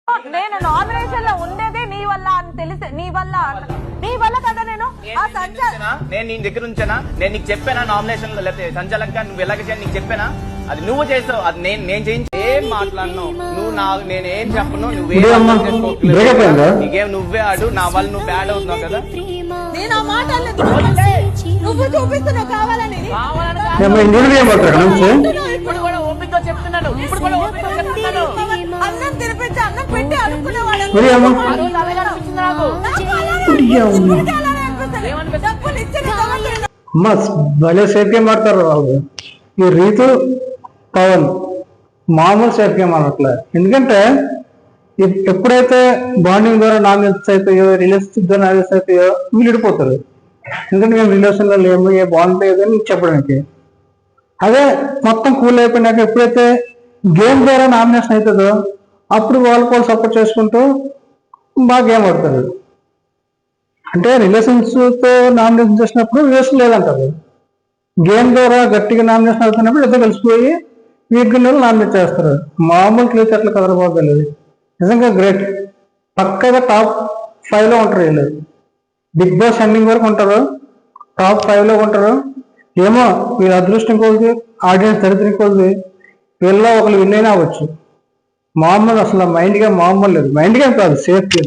నేను నామినేషన్ లో ఉండేదే నీ వల్ల అని తెలిసే నీ వల్ల కదా నేను నేను నీ దగ్గర ఉంచానా? నేను నీకు చెప్పానా నామినేషన్ లో లేకపోతే సంచాలక నువ్వు ఎలాగ చేయాలి నీకు చెప్పానా? అది నువ్వు చేసావు, అది నేను చేయించి ఏం మాట్లాడినావు నువ్వు నేనేం చెప్పను, నీకేం నువ్వే ఆడు, నా వల్ల నువ్వు బ్యాడ్ అవుతున్నావు కదా. నేను ఆ మాట నువ్వు చూపిస్తున్నావు కావాలని ఇప్పుడు కూడా ఓపిక చెప్తున్నాను, ఇప్పుడు కూడా ఓపిక చెప్తున్నాను. అన్నం తినిపించి అన్నం పెట్టి అనుకునేవాడు భలే సేఫ్గా మాడతారు బాబు ఈ రీతు పవన్, మామూలు సేఫ్గా మాడట్లే. ఎందుకంటే ఎప్పుడైతే బాండింగ్ ద్వారా నామినేషన్స్ అయిపోయో, రిలేషన్షిప్ ద్వారా నామినేషన్స్ అయిపోయో వీళ్ళు విడిపోతారు. ఎందుకంటే మేము రిలేషన్ లో లేము, ఏ బాండ్ లేదని చెప్పడానికి. అదే మొత్తం కూల్ అయిపోయినాక ఎప్పుడైతే గేమ్ ద్వారా నామినేషన్ అవుతుందో అప్పుడు వాళ్ళు సపోర్ట్ చేసుకుంటూ బాగా గేమ్ ఆడతారు. అంటే రిలేషన్స్ తో నామినేషన్ చేసినప్పుడు రిలేషన్ లేదంటారు, గేమ్ ద్వారా గట్టిగా నామినేషన్ అవుతున్నప్పుడు ఇద్దరు కలిసిపోయి వీక్ నామినేట్ చేస్తారు. మామూలు క్లియర్ అట్లా కదలబోగలేదు. నిజంగా గ్రేట్, పక్కగా టాప్ 5 లో ఉంటారు వీళ్ళు. బిగ్ బాస్ ఎండింగ్ వరకు ఉంటారు, టాప్ 5 లో ఉంటారు. ఏమో వీళ్ళ అదృష్టం కొద్ది, ఆడియన్స్ దరిద్రం కొద్ది వీళ్ళలో ఒకరు విన్ అయినా అవ్వచ్చు. మామూలు అసలు మైండ్గా మామూలు లేదు, మైండ్గా కాదు సేఫ్.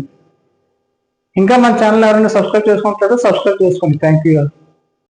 ఇంకా మన ఛానల్ ఎవరైనా సబ్స్క్రైబ్ చేసుకుంటారో సబ్స్క్రైబ్ చేసుకోండి. Thank you.